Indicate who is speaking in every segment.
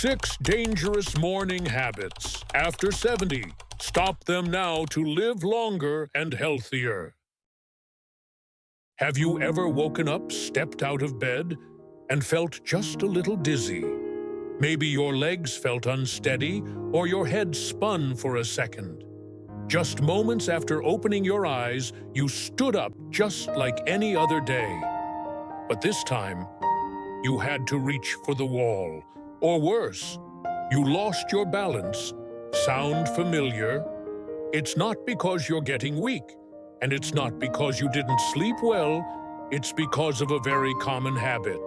Speaker 1: 6 dangerous morning habits. After 70, stop them now to live longer and healthier. Have you ever woken up, stepped out of bed, and felt just a little dizzy? Maybe your legs felt unsteady or your head spun for a second. Just moments after opening your eyes, you stood up just like any other day. But this time, you had to reach for the wall. Or worse, you lost your balance. Sound familiar? It's not because you're getting weak, and it's not because you didn't sleep well. It's because of a very common habit,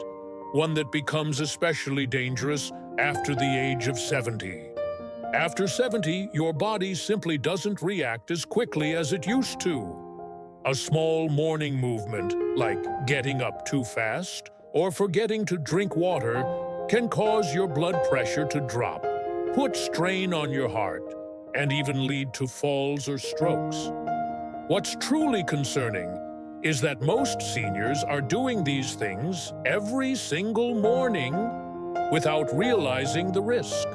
Speaker 1: one that becomes especially dangerous after the age of 70. After 70, your body simply doesn't react as quickly as it used to. A small morning movement, like getting up too fast or forgetting to drink water, can cause your blood pressure to drop, put strain on your heart, and even lead to falls or strokes. What's truly concerning is that most seniors are doing these things every single morning without realizing the risk.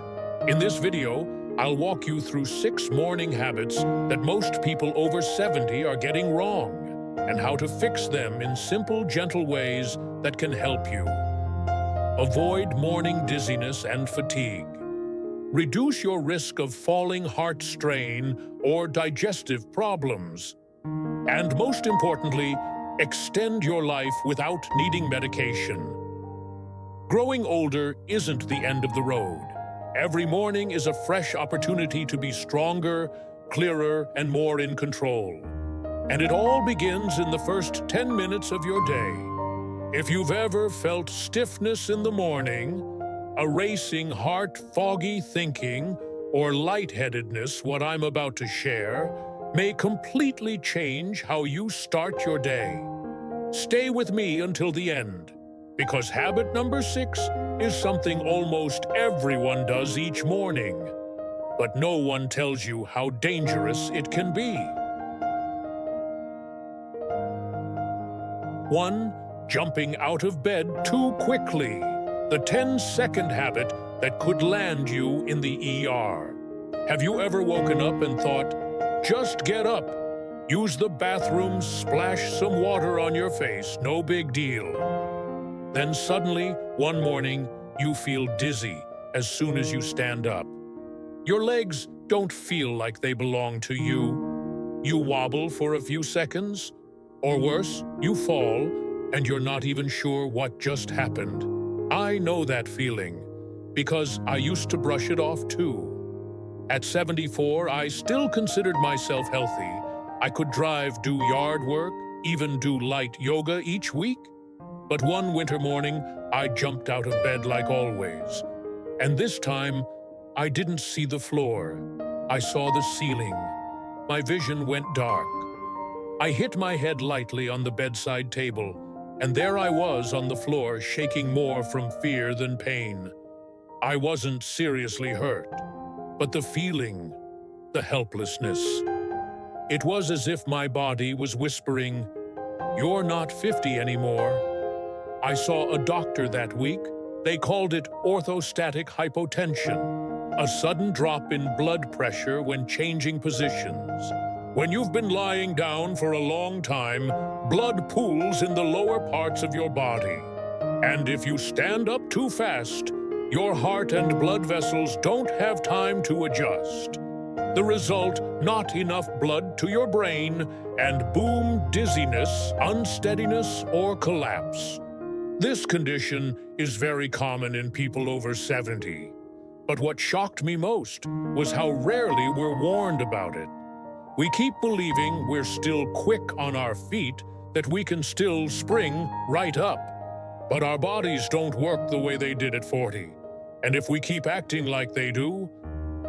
Speaker 1: In this video, I'll walk you through 6 morning habits that most people over 70 are getting wrong, and how to fix them in simple, gentle ways that can help you. Avoid morning dizziness and fatigue. Reduce your risk of falling heart strain or digestive problems. And most importantly, extend your life without needing medication. Growing older isn't the end of the road. Every morning is a fresh opportunity to be stronger, clearer, and more in control. And it all begins in the first 10 minutes of your day. If you've ever felt stiffness in the morning, a racing heart, foggy thinking, or lightheadedness, what I'm about to share may completely change how you start your day. Stay with me until the end, because habit number 6 is something almost everyone does each morning, but no one tells you how dangerous it can be. 1. Jumping out of bed too quickly. The 10-second habit that could land you in the ER. Have you ever woken up and thought, just get up, use the bathroom, splash some water on your face, no big deal. Then suddenly, one morning, you feel dizzy as soon as you stand up. Your legs don't feel like they belong to you. You wobble for a few seconds, or worse, you fall, and you're not even sure what just happened. I know that feeling, because I used to brush it off too. At 74, I still considered myself healthy. I could drive, do yard work, even do light yoga each week. But one winter morning, I jumped out of bed like always. And this time, I didn't see the floor. I saw the ceiling. My vision went dark. I hit my head lightly on the bedside table, and there I was on the floor, shaking more from fear than pain. I wasn't seriously hurt, but the feeling, the helplessness. It was as if my body was whispering, "You're not 50 anymore." I saw a doctor that week. They called it orthostatic hypotension, a sudden drop in blood pressure when changing positions. When you've been lying down for a long time, blood pools in the lower parts of your body. And if you stand up too fast, your heart and blood vessels don't have time to adjust. The result, not enough blood to your brain, and boom, dizziness, unsteadiness, or collapse. This condition is very common in people over 70. But what shocked me most was how rarely we're warned about it. We keep believing we're still quick on our feet, that we can still spring right up. But our bodies don't work the way they did at 40. And if we keep acting like they do,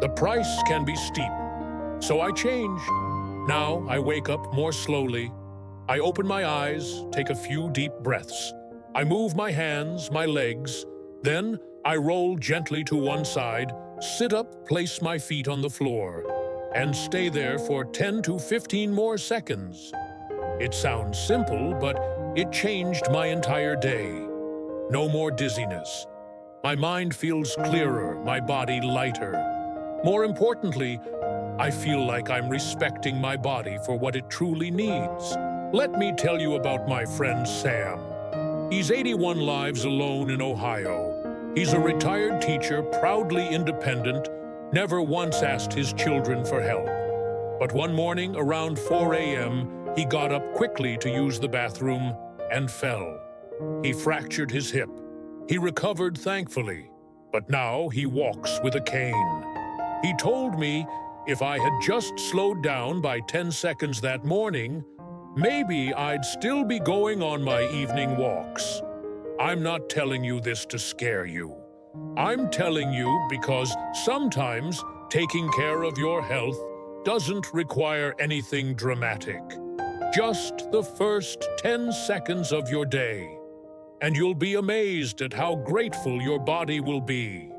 Speaker 1: the price can be steep. So I changed. Now I wake up more slowly. I open my eyes, take a few deep breaths. I move my hands, my legs. Then I roll gently to one side, sit up, place my feet on the floor, and stay there for 10 to 15 more seconds. It sounds simple, but it changed my entire day. No more dizziness. My mind feels clearer, my body lighter. More importantly, I feel like I'm respecting my body for what it truly needs. Let me tell you about my friend Sam. He's 81 lives alone in Ohio. He's a retired teacher, proudly independent, never once asked his children for help. But one morning around 4 a.m., he got up quickly to use the bathroom and fell. He fractured his hip. He recovered thankfully, but now he walks with a cane. He told me if I had just slowed down by 10 seconds that morning, maybe I'd still be going on my evening walks. I'm not telling you this to scare you. I'm telling you because sometimes taking care of your health doesn't require anything dramatic. Just the first 10 seconds of your day. And you'll be amazed at how grateful your body will be.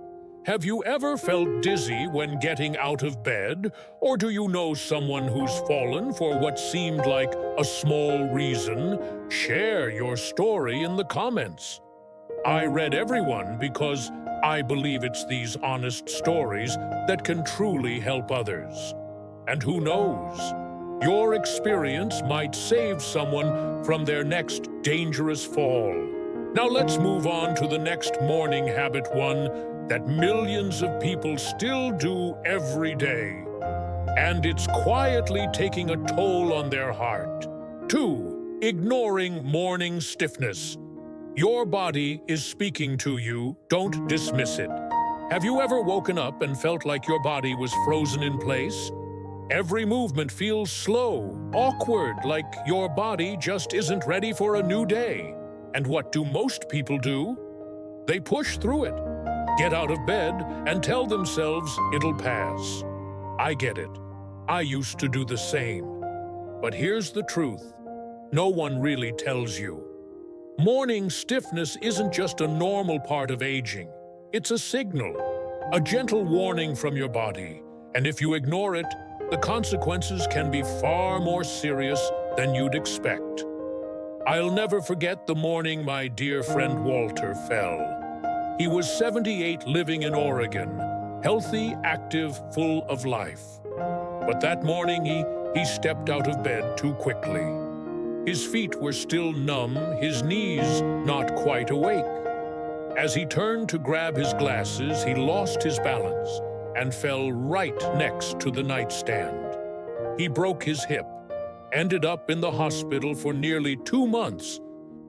Speaker 1: Have you ever felt dizzy when getting out of bed? Or do you know someone who's fallen for what seemed like a small reason? Share your story in the comments. I read everyone because I believe it's these honest stories that can truly help others. And who knows? Your experience might save someone from their next dangerous fall. Now let's move on to the next morning habit, one that millions of people still do every day. And it's quietly taking a toll on their heart. 2. Ignoring morning stiffness. Your body is speaking to you, don't dismiss it. Have you ever woken up and felt like your body was frozen in place? Every movement feels slow, awkward, like your body just isn't ready for a new day. And what do most people do? They push through it, get out of bed, and tell themselves it'll pass. I get it. I used to do the same. But here's the truth. No one really tells you. Morning stiffness isn't just a normal part of aging. It's a signal, a gentle warning from your body. And if you ignore it, the consequences can be far more serious than you'd expect. I'll never forget the morning my dear friend Walter fell. He was 78, living in Oregon, healthy, active, full of life. But that morning he stepped out of bed too quickly. His feet were still numb, his knees not quite awake. As he turned to grab his glasses, he lost his balance and fell right next to the nightstand. He broke his hip, ended up in the hospital for nearly 2 months.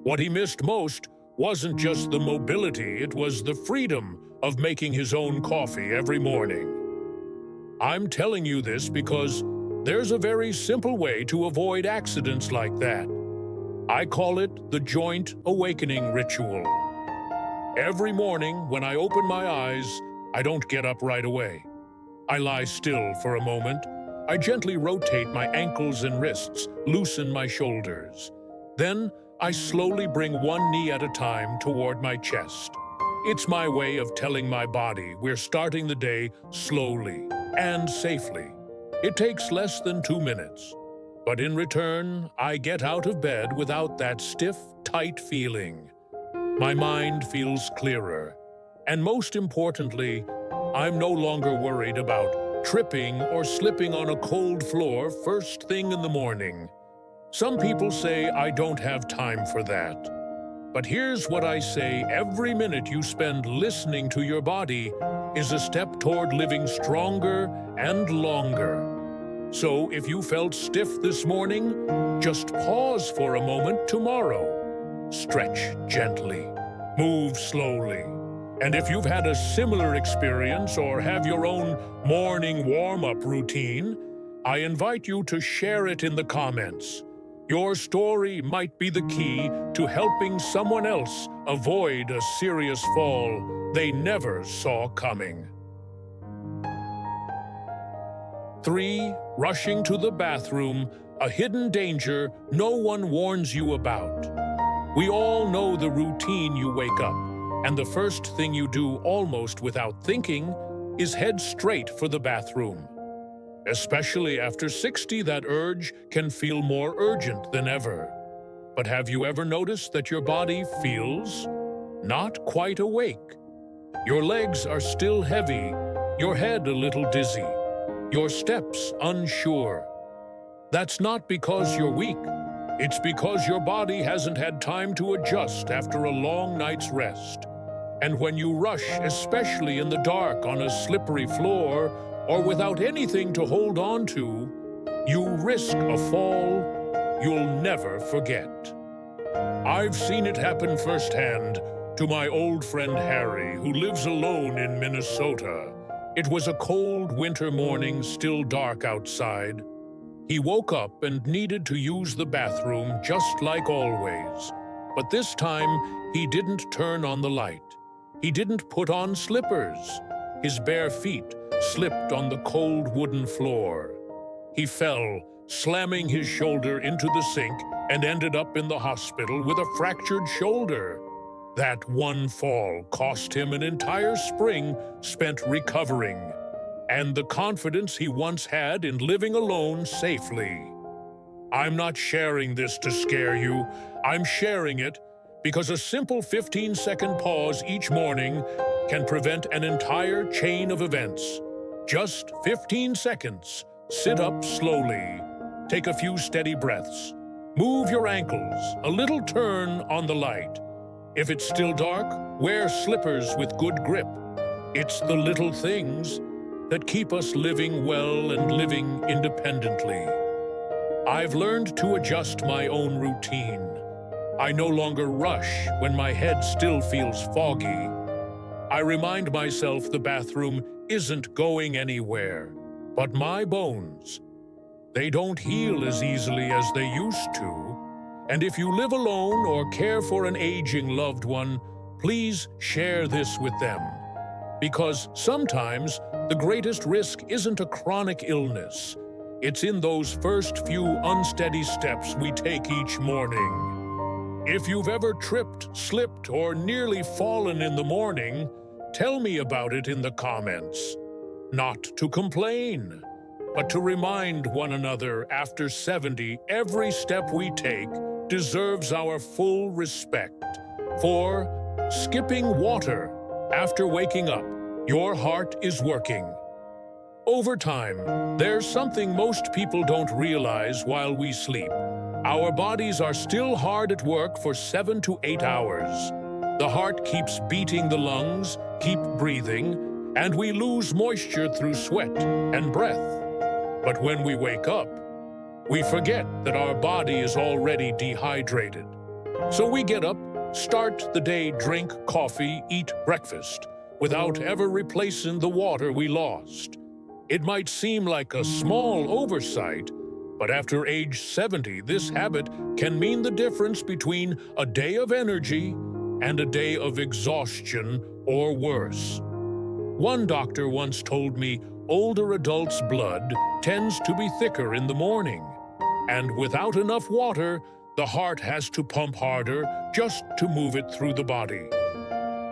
Speaker 1: What he missed most wasn't just the mobility, it was the freedom of making his own coffee every morning. I'm telling you this because there's a very simple way to avoid accidents like that. I call it the joint awakening ritual. Every morning when I open my eyes, I don't get up right away. I lie still for a moment. I gently rotate my ankles and wrists, loosen my shoulders. Then I slowly bring one knee at a time toward my chest. It's my way of telling my body we're starting the day slowly and safely. It takes less than 2 minutes. But in return, I get out of bed without that stiff, tight feeling. My mind feels clearer. And most importantly, I'm no longer worried about tripping or slipping on a cold floor first thing in the morning. Some people say I don't have time for that. But here's what I say: every minute you spend listening to your body is a step toward living stronger and longer. So if you felt stiff this morning, just pause for a moment tomorrow. Stretch gently, move slowly. And if you've had a similar experience or have your own morning warm-up routine, I invite you to share it in the comments. Your story might be the key to helping someone else avoid a serious fall they never saw coming. 3. Rushing to the bathroom, a hidden danger no one warns you about. We all know the routine: you wake up, and the first thing you do almost without thinking is head straight for the bathroom. Especially after 60, that urge can feel more urgent than ever. But have you ever noticed that your body feels not quite awake? Your legs are still heavy, your head a little dizzy, your steps unsure. That's not because you're weak. It's because your body hasn't had time to adjust after a long night's rest. And when you rush, especially in the dark on a slippery floor or without anything to hold on to, you risk a fall you'll never forget. I've seen it happen firsthand to my old friend Harry, who lives alone in Minnesota. It was a cold winter morning, still dark outside. He woke up and needed to use the bathroom just like always. But this time, he didn't turn on the light. He didn't put on slippers. His bare feet slipped on the cold wooden floor. He fell, slamming his shoulder into the sink, and ended up in the hospital with a fractured shoulder. That one fall cost him an entire spring spent recovering, and the confidence he once had in living alone safely. I'm not sharing this to scare you. I'm sharing it because a simple 15-second pause each morning can prevent an entire chain of events. Just 15 seconds. Sit up slowly. Take a few steady breaths. Move your ankles, a little turn on the light. If it's still dark, wear slippers with good grip. It's the little things that keep us living well and living independently. I've learned to adjust my own routine. I no longer rush when my head still feels foggy. I remind myself the bathroom isn't going anywhere, but my bones, they don't heal as easily as they used to. And if you live alone or care for an aging loved one, please share this with them. Because sometimes the greatest risk isn't a chronic illness. It's in those first few unsteady steps we take each morning. If you've ever tripped, slipped, or nearly fallen in the morning, tell me about it in the comments. Not to complain, but to remind one another after 70, every step we take deserves our full respect. For skipping water after waking up, your heart is working. Over time, there's something most people don't realize while we sleep. Our bodies are still hard at work for 7 to 8 hours. The heart keeps beating, the lungs keep breathing, and we lose moisture through sweat and breath. But when we wake up, we forget that our body is already dehydrated. So we get up, start the day, drink coffee, eat breakfast, without ever replacing the water we lost. It might seem like a small oversight, but after age 70, this habit can mean the difference between a day of energy and a day of exhaustion or worse. One doctor once told me older adults' blood tends to be thicker in the morning, and without enough water, the heart has to pump harder just to move it through the body.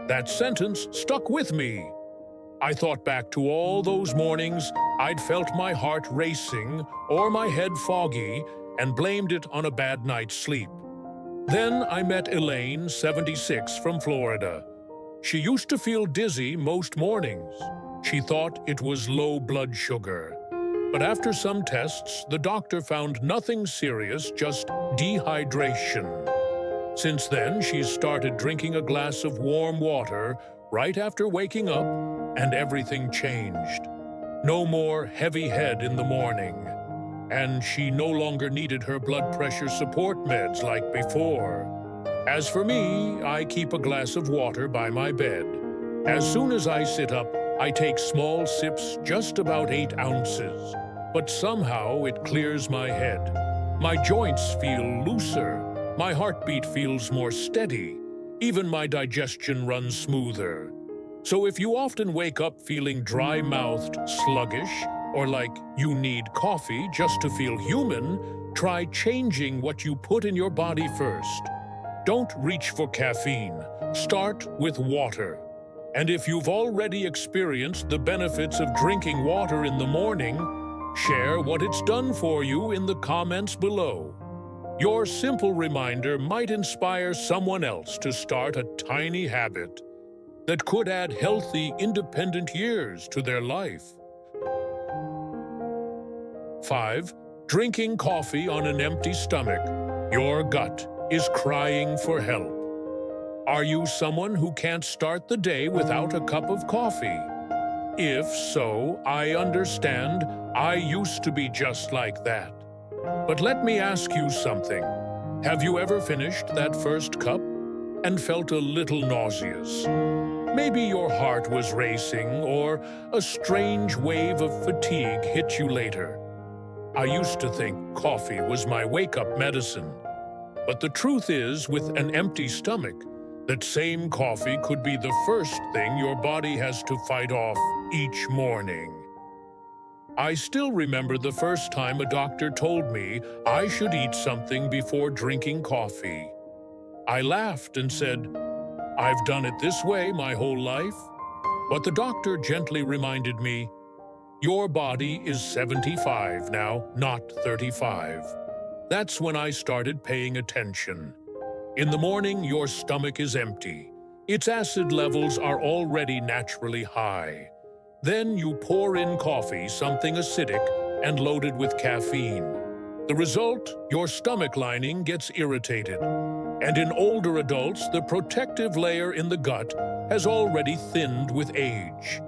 Speaker 1: That sentence stuck with me. I thought back to all those mornings I'd felt my heart racing or my head foggy and blamed it on a bad night's sleep. Then I met Elaine, 76, from Florida. She used to feel dizzy most mornings. She thought it was low blood sugar. But after some tests, the doctor found nothing serious, just dehydration. Since then, she's started drinking a glass of warm water right after waking up, and everything changed. No more heavy head in the morning. And she no longer needed her blood pressure support meds like before. As for me, I keep a glass of water by my bed. As soon as I sit up, I take small sips, just about 8 ounces. But somehow it clears my head. My joints feel looser. My heartbeat feels more steady. Even my digestion runs smoother. So if you often wake up feeling dry-mouthed, sluggish, or like you need coffee just to feel human, try changing what you put in your body first. Don't reach for caffeine. Start with water. And if you've already experienced the benefits of drinking water in the morning, share what it's done for you in the comments below. Your simple reminder might inspire someone else to start a tiny habit. that could add healthy, independent years to their life. 5. Drinking coffee on an empty stomach. Your gut is crying for help. Are you someone who can't start the day without a cup of coffee? If so, I understand. I used to be just like that. But let me ask you something. Have you ever finished that first cup and felt a little nauseous? Maybe your heart was racing or a strange wave of fatigue hit you later. I used to think coffee was my wake-up medicine. But the truth is, with an empty stomach, that same coffee could be the first thing your body has to fight off each morning. I still remember the first time a doctor told me I should eat something before drinking coffee. I laughed and said, "I've done it this way my whole life." But the doctor gently reminded me, "Your body is 75 now, not 35. That's when I started paying attention. In the morning, your stomach is empty. Its acid levels are already naturally high. Then you pour in coffee, something acidic and loaded with caffeine. The result, your stomach lining gets irritated. And in older adults, the protective layer in the gut has already thinned with age.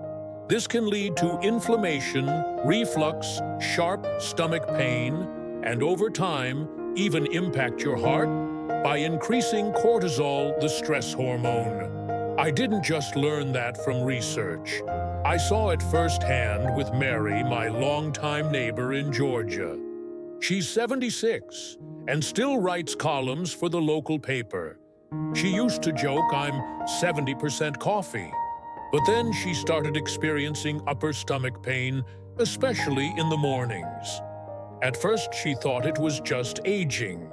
Speaker 1: This can lead to inflammation, reflux, sharp stomach pain, and over time, even impact your heart by increasing cortisol, the stress hormone. I didn't just learn that from research. I saw it firsthand with Mary, my longtime neighbor in Georgia. She's 76 and still writes columns for the local paper. She used to joke I'm 70% coffee. But then she started experiencing upper stomach pain, especially in the mornings. At first, she thought it was just aging.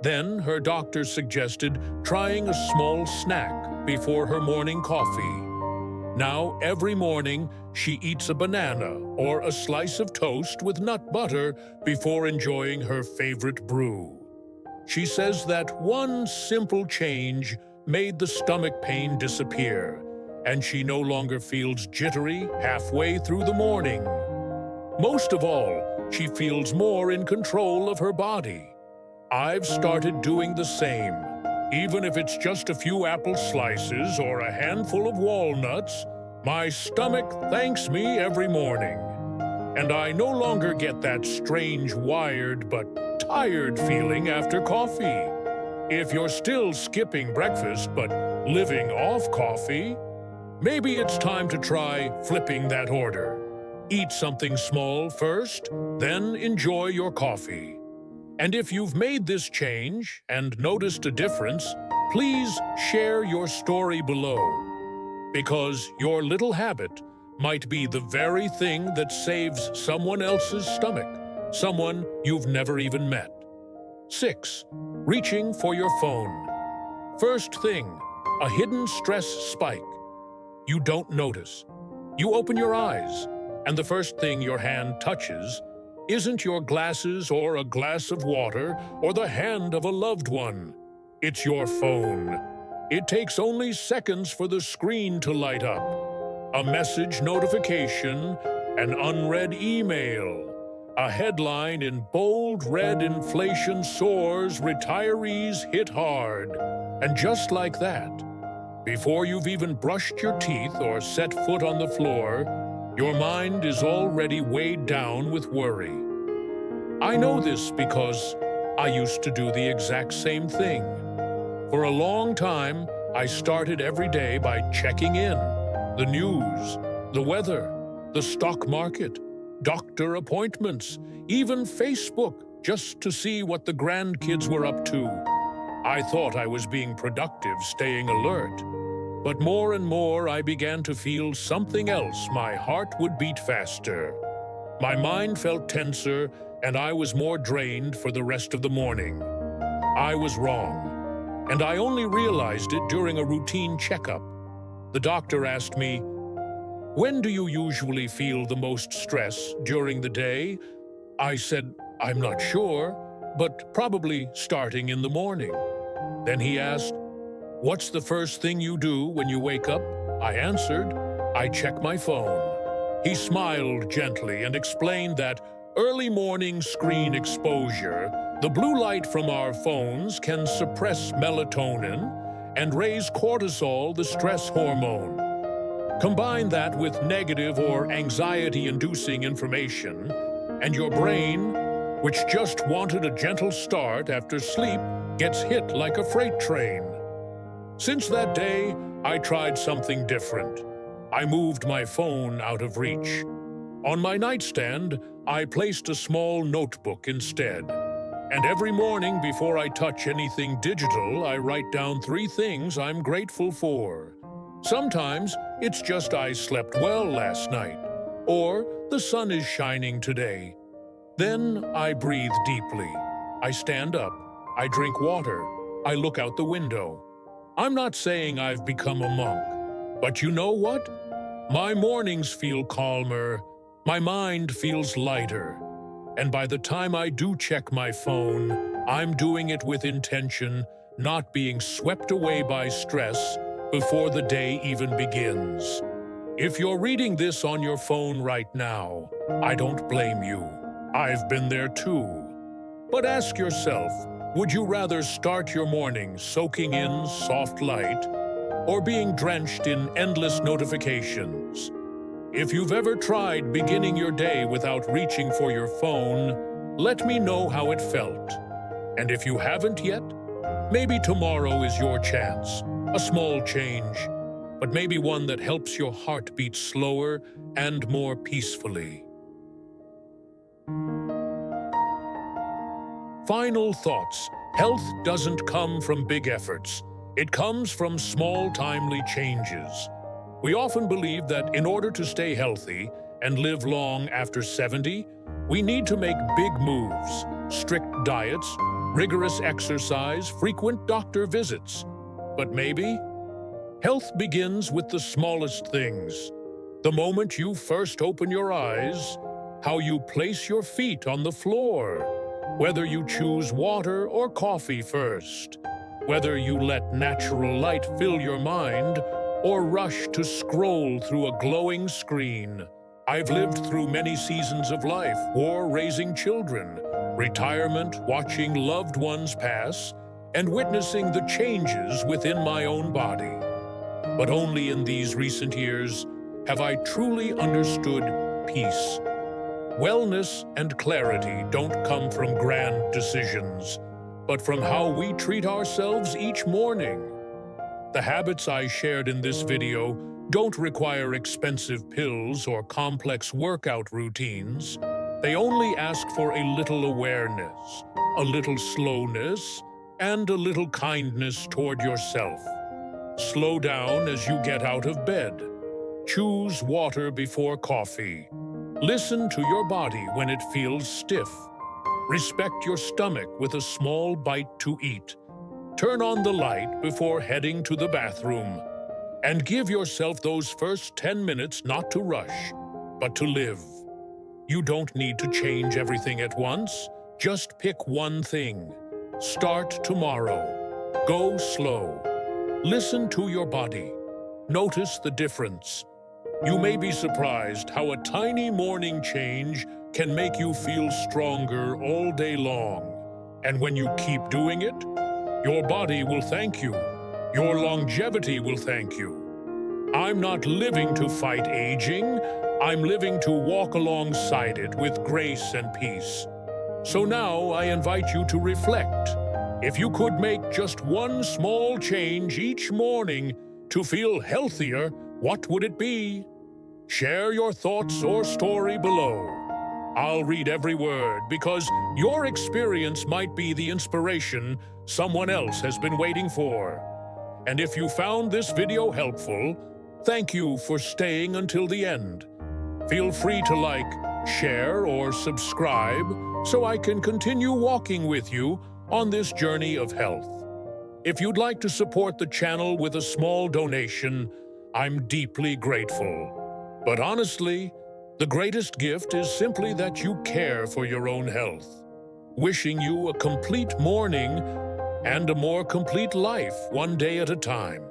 Speaker 1: Then her doctor suggested trying a small snack before her morning coffee. Now, every morning, she eats a banana or a slice of toast with nut butter before enjoying her favorite brew. She says that one simple change made the stomach pain disappear, and she no longer feels jittery halfway through the morning. Most of all, she feels more in control of her body. I've started doing the same. Even if it's just a few apple slices or a handful of walnuts, my stomach thanks me every morning. And I no longer get that strange wired but tired feeling after coffee. If you're still skipping breakfast but living off coffee, maybe it's time to try flipping that order. Eat something small first, then enjoy your coffee. And if you've made this change and noticed a difference, please share your story below. Because your little habit might be the very thing that saves someone else's stomach, someone you've never even met. 6. Reaching for your phone. First thing, a hidden stress spike. You don't notice. You open your eyes, and the first thing your hand touches isn't your glasses or a glass of water or the hand of a loved one. It's your phone. It takes only seconds for the screen to light up. A message notification, an unread email, a headline in bold red: inflation soars, retirees hit hard. And just like that, before you've even brushed your teeth or set foot on the floor, your mind is already weighed down with worry. I know this because I used to do the exact same thing. For a long time, I started every day by checking in. The news, the weather, the stock market, doctor appointments, even Facebook, just to see what the grandkids were up to. I thought I was being productive, staying alert. But more and more, I began to feel something else. My heart would beat faster. My mind felt tenser, and I was more drained for the rest of the morning. I was wrong, and I only realized it during a routine checkup. The doctor asked me, "When do you usually feel the most stress during the day?" I said, "I'm not sure, but probably starting in the morning." Then he asked, "What's the first thing you do when you wake up?" I answered, "I check my phone." He smiled gently and explained that early morning screen exposure, the blue light from our phones, can suppress melatonin and raise cortisol, the stress hormone. Combine that with negative or anxiety-inducing information, and your brain, which just wanted a gentle start after sleep, gets hit like a freight train. Since that day, I tried something different. I moved my phone out of reach. On my nightstand, I placed a small notebook instead. And every morning before I touch anything digital, I write down 3 things I'm grateful for. Sometimes it's just I slept well last night, or the sun is shining today. Then I breathe deeply. I stand up. I drink water. I look out the window. I'm not saying I've become a monk, but you know what? My mornings feel calmer. My mind feels lighter. And by the time I do check my phone, I'm doing it with intention, not being swept away by stress before the day even begins. If you're reading this on your phone right now, I don't blame you. I've been there too. But ask yourself, would you rather start your morning soaking in soft light or being drenched in endless notifications? If you've ever tried beginning your day without reaching for your phone, let me know how it felt. And if you haven't yet, maybe tomorrow is your chance. A small change, but maybe one that helps your heart beat slower and more peacefully. Final thoughts. Health doesn't come from big efforts. It comes from small, timely changes. We often believe that in order to stay healthy and live long after 70, we need to make big moves, strict diets, rigorous exercise, frequent doctor visits. But maybe health begins with the smallest things. The moment you first open your eyes, how you place your feet on the floor, whether you choose water or coffee first, whether you let natural light fill your mind or rush to scroll through a glowing screen. I've lived through many seasons of life, war, raising children, retirement, watching loved ones pass, and witnessing the changes within my own body. But only in these recent years have I truly understood peace. Wellness and clarity don't come from grand decisions, but from how we treat ourselves each morning. The habits I shared in this video don't require expensive pills or complex workout routines. They only ask for a little awareness, a little slowness, and a little kindness toward yourself. Slow down as you get out of bed. Choose water before coffee. Listen to your body when it feels stiff. Respect your stomach with a small bite to eat. Turn on the light before heading to the bathroom. And give yourself those first 10 minutes not to rush, but to live. You don't need to change everything at once. Just pick one thing. Start tomorrow. Go slow. Listen to your body. Notice the difference. You may be surprised how a tiny morning change can make you feel stronger all day long. And when you keep doing it, your body will thank you. Your longevity will thank you. I'm not living to fight aging. I'm living to walk alongside it with grace and peace. So now I invite you to reflect. If you could make just one small change each morning to feel healthier, what would it be? Share your thoughts or story below. I'll read every word because your experience might be the inspiration someone else has been waiting for. And if you found this video helpful, thank you for staying until the end. Feel free to like, share, or subscribe so I can continue walking with you on this journey of health. If you'd like to support the channel with a small donation, I'm deeply grateful. But honestly, the greatest gift is simply that you care for your own health. Wishing you a complete morning and a more complete life, one day at a time.